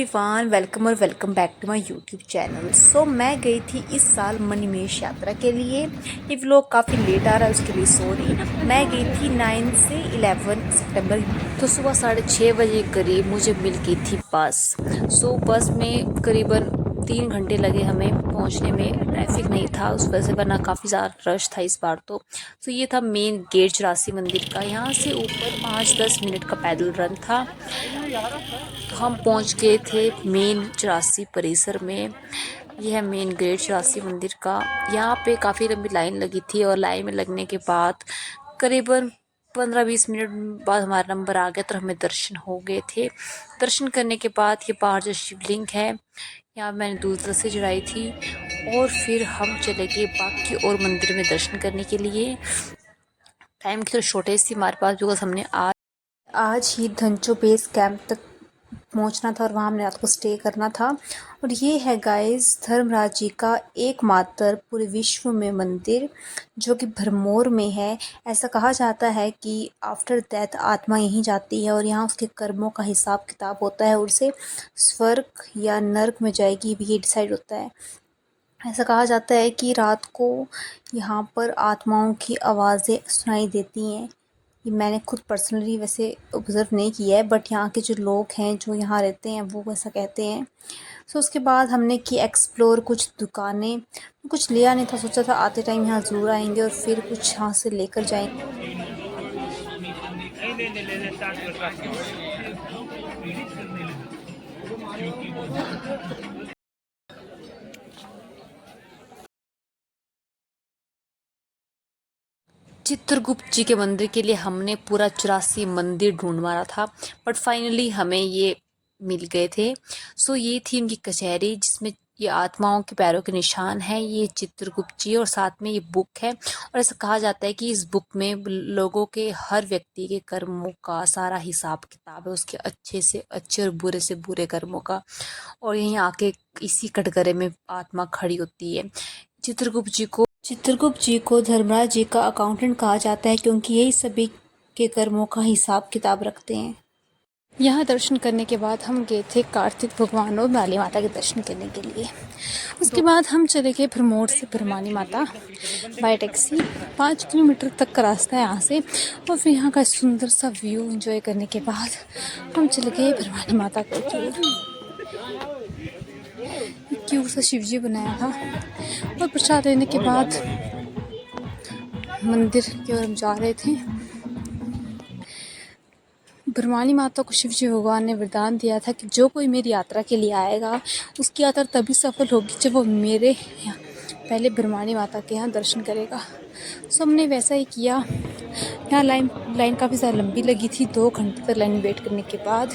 Everyone, welcome back to my YouTube channel. So मैं गई थी इस साल मणिमहेश यात्रा के लिए। ये व्लॉग काफ़ी लेट आ रहा है, उसके लिए सॉरी। मैं गई थी 9 से 11 सितंबर। तो सुबह 6:30 बजे करीब मुझे मिल गई थी बस। सो बस में करीबन 3 घंटे लगे हमें पहुंचने में। ट्रैफिक नहीं था उस वजह से, वरना काफ़ी ज़्यादा रश था इस बार तो। ये था मेन गेट चौरासी मंदिर का। यहाँ से ऊपर 5-10 मिनट का पैदल रन था। तो हम पहुंच गए थे मेन चौरासी परिसर में। यह है मेन गेट चौरासी मंदिर का। यहाँ पे काफ़ी लंबी लाइन लगी थी और लाइन में लगने के बाद करीबन 15-20 मिनट बाद हमारा नंबर आ गया, तो हमें दर्शन हो गए थे। दर्शन करने के बाद ये बाहर जो शिवलिंग है, यहाँ मैंने दूध से चढ़ाई थी और फिर हम चले गए बाकी और मंदिर में दर्शन करने के लिए। टाइम की तो शॉर्टेज थी हमारे पास, बिकॉज हमने आज ही धनचो बेस कैंप तक पहुंचना था और वहाँ हमने रात को स्टे करना था। और ये है गाइस धर्मराज जी का एकमात्र पूरे विश्व में मंदिर, जो कि भरमौर में है। ऐसा कहा जाता है कि आफ्टर डेथ आत्मा यहीं जाती है और यहाँ उसके कर्मों का हिसाब किताब होता है और उसे स्वर्ग या नर्क में जाएगी भी ये डिसाइड होता है। ऐसा कहा जाता है कि रात को यहाँ पर आत्माओं की आवाज़ें सुनाई देती हैं। ये मैंने खुद पर्सनली वैसे ऑब्ज़र्व नहीं किया है, बट यहाँ के जो लोग हैं जो यहाँ रहते हैं वो वैसा कहते हैं। सो उसके बाद हमने की एक्सप्लोर कुछ दुकानें। कुछ लिया नहीं था, सोचा था आते टाइम यहाँ ज़रूर आएंगे और फिर कुछ यहाँ से लेकर जाएंगे। चित्रगुप्त जी के मंदिर के लिए हमने पूरा 84 मंदिर ढूंढ मारा था, बट फाइनली हमें ये मिल गए थे। सो ये थी उनकी कचहरी, जिसमें ये आत्माओं के पैरों के निशान है। ये चित्रगुप्त जी और साथ में ये बुक है। और ऐसा कहा जाता है कि इस बुक में लोगों के, हर व्यक्ति के कर्मों का सारा हिसाब किताब है, उसके अच्छे से अच्छे और बुरे से बुरे कर्मों का। और यहीं आके इसी कटघरे में आत्मा खड़ी होती है। चित्रगुप्त जी को धर्मराज जी का अकाउंटेंट कहा जाता है, क्योंकि यही सभी के कर्मों का हिसाब किताब रखते हैं। यहाँ दर्शन करने के बाद हम गए थे कार्तिक भगवान और काली माता के दर्शन करने के लिए। उसके बाद हम चले गए भरमौर से भरमानी माता बाय टैक्सी। 5 किलोमीटर तक का रास्ता है यहाँ से। और फिर यहाँ का सुंदर सा व्यू एंजॉय करने के बाद हम चले गए भरमानी माता को। क्यूट सा शिव जी बनाया था। और प्रसाद लेने के बाद मंदिर की ओर हम जा रहे थे। भरमानी माता को शिव जी भगवान ने वरदान दिया था कि जो कोई मेरी यात्रा के लिए आएगा उसकी यात्रा तभी सफल होगी जब वो मेरे पहले भरमानी माता के यहाँ दर्शन करेगा। सो हमने वैसा ही किया। यहाँ लाइन काफ़ी ज़्यादा लंबी लगी थी। 2 घंटे तक लाइन वेट करने के बाद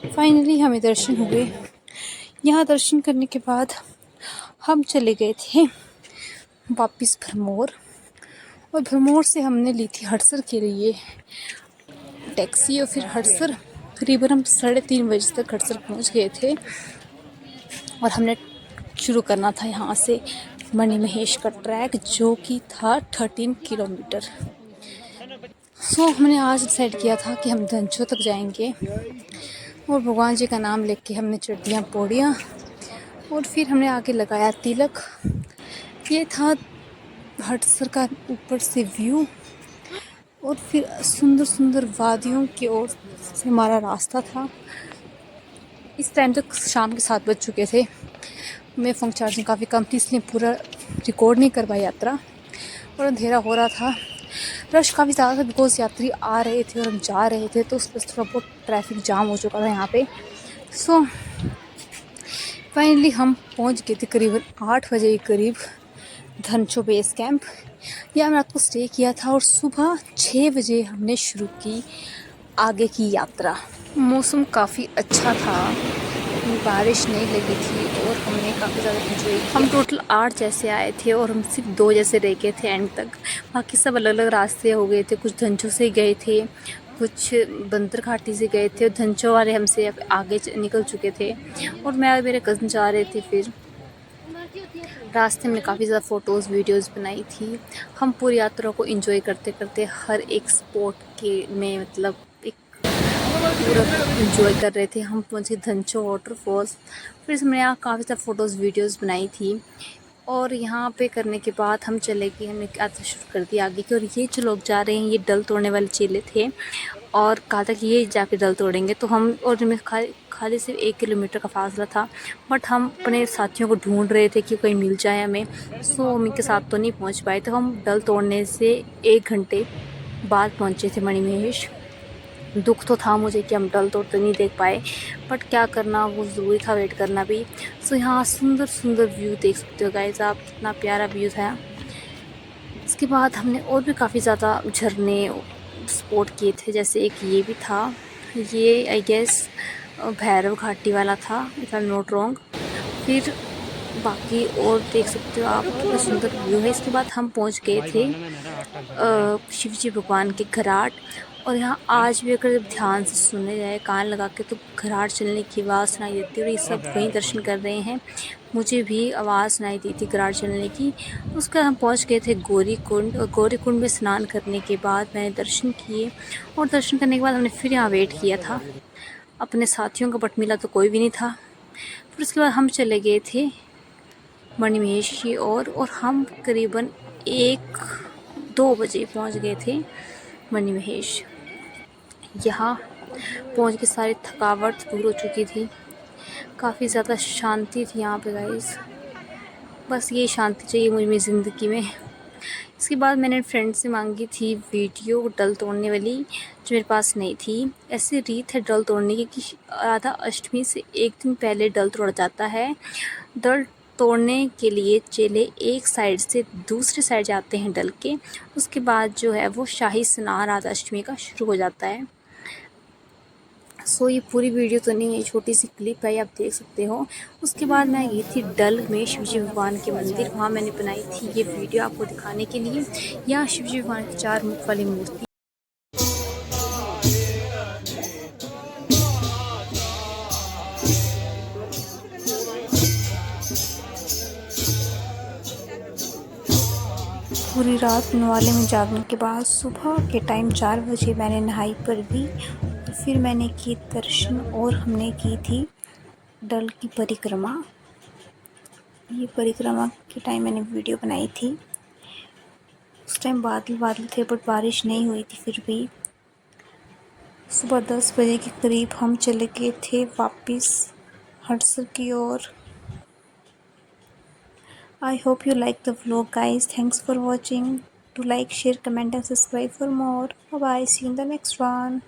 फाइनली हमें दर्शन हुए। यहाँ दर्शन करने के बाद हम चले गए थे वापस भरमौर। और भरमौर से हमने ली थी हड़सर के लिए टैक्सी। और फिर हड़सर करीबन हम 3:30 बजे तक हड़सर पहुंच गए थे। और हमने शुरू करना था यहाँ से मणिमहेश का ट्रैक, जो कि था 13 किलोमीटर। सो हमने आज डिसाइड किया था कि हम धनचो तक जाएंगे। और भगवान जी का नाम लेके के हमने चढ़ दिया पौड़ियाँ। और फिर हमने आगे लगाया तिलक। ये था हड़सर का ऊपर से व्यू। और फिर सुंदर सुंदर वादियों की ओर से हमारा रास्ता था। इस टाइम तक शाम के 7 बज चुके थे। मेरे फ़ोन चार्जिंग काफ़ी कम थी, इसलिए पूरा रिकॉर्ड नहीं कर पाई यात्रा। और अंधेरा हो रहा था, रश काफ़ी ज़्यादा था, बिकॉज यात्री आ रहे थे और हम जा रहे थे, तो उस पर थोड़ा बहुत ट्रैफिक जाम हो चुका था यहाँ पे। सो फाइनली हम पहुँच गए थे करीबन 8 बजे के करीब धनचो बेस कैंप। यहाँ हमने रात को स्टे किया था और सुबह 6 बजे हमने शुरू की आगे की यात्रा। मौसम काफ़ी अच्छा था, बारिश नहीं लगी थी और हमने काफ़ी ज़्यादा एंजॉय किया। हम टोटल 8 जैसे आए थे और हम सिर्फ 2 जैसे रह गए थे एंड तक। बाकी सब अलग अलग रास्ते हो गए थे। कुछ धनचो से गए थे, कुछ बंदर घाटी से गए थे। धनचो वाले हमसे आगे निकल चुके थे और मैं और मेरे कज़न जा रहे थे। फिर रास्ते में काफ़ी ज़्यादा फ़ोटोज़ वीडियोज़ बनाई थी। हम पूरी यात्रा को एंजॉय करते करते हर एक स्पॉट के में मतलब एक पूरा इंजॉय कर रहे थे। हम पहुँचे धनचो वाटरफॉल्स, फिर हमने यहाँ काफ़ी सारी फ़ोटोज़ वीडियोज़ बनाई थी। और यहाँ पे करने के बाद हम चले गए, हमने यात्रा शुरू कर दी आगे की। और ये जो लोग जा रहे हैं ये डल तोड़ने वाले चेले थे और कहा था कि ये जाके डल तोड़ेंगे। तो हम और में खाली सिर्फ 1 किलोमीटर का फासला था, बट हम अपने साथियों को ढूंढ रहे थे कि कहीं मिल जाए हमें। सो हम इनके साथ तो नहीं पहुँच पाए, तो हम डल तोड़ने से 1 घंटे बाद पहुँचे थे मणिमहेश। दुख तो था मुझे कि हम डल तोड़ते नहीं देख पाए, बट क्या करना, वो ज़रूरी था वेट करना भी। सो यहाँ सुंदर सुंदर व्यू देख सकते हो गाइस आप, कितना प्यारा व्यू था। इसके बाद हमने और भी काफ़ी ज़्यादा झरने स्पॉट किए थे, जैसे एक ये भी था, ये आई गेस भैरव घाटी वाला था if I am not wrong. फिर बाकी और देख सकते हो आप कितना सुंदर व्यू है। इसके बाद हम पहुंच गए थे शिव जी भगवान के घराट। और यहाँ आज भी अगर ध्यान से सुने जाए कान लगा के तो घराट चलने की आवाज़ सुनाई देती है। और ये सब वहीं दर्शन कर रहे हैं, मुझे भी आवाज़ सुनाई दी थी घराट चलने की। उसके बाद हम पहुँच गए थे गौरी कुंड, और गौरी कुंड में स्नान करने के बाद मैंने दर्शन किए। और दर्शन करने के बाद हमने फिर यहाँ वेट किया था अपने साथियों का, बट मिला तो कोई भी नहीं था। फिर उसके बाद हम चले गए थे मणिमहेश की ओर, और हम करीबन 1-2 बजे पहुंच गए थे मणिमहेश। यहाँ पहुंच के सारी थकावट दूर हो चुकी थी, काफ़ी ज़्यादा शांति थी यहाँ पे गाइस। बस ये शांति चाहिए मुझे मेरी ज़िंदगी में। इसके बाद मैंने फ्रेंड से मांगी थी वीडियो डल तोड़ने वाली, जो मेरे पास नहीं थी। ऐसी रीत है डल तोड़ने की कि राधा अष्टमी से 1 दिन पहले डल तोड़ा जाता है। डल तोड़ने के लिए चेले एक साइड से दूसरी साइड जाते हैं डल के। उसके बाद जो है वो शाही स्नान राधा अष्टमी का शुरू हो जाता है। सो ये पूरी वीडियो तो नहीं है, छोटी सी क्लिप है, आप देख सकते हो। उसके बाद मैं गई थी डल में शिवजी भगवान के मंदिर, वहाँ मैंने बनाई थी ये वीडियो आपको दिखाने के लिए। यहाँ शिवजी भगवान की 4 मुख वाली मूर्ति। पूरी रात नवाले में जागने के बाद सुबह के टाइम 4 बजे मैंने नहाई पर भी, और फिर मैंने की दर्शन और हमने की थी डल की परिक्रमा। ये परिक्रमा के टाइम मैंने वीडियो बनाई थी। उस टाइम बादल बादल थे बट बारिश नहीं हुई थी। फिर भी सुबह 10 बजे के करीब हम चले गए थे वापस हडसर की ओर। I hope you like the vlog guys. Thanks for watching. Do like, share, comment and subscribe for more. Bye bye. See you in the next one.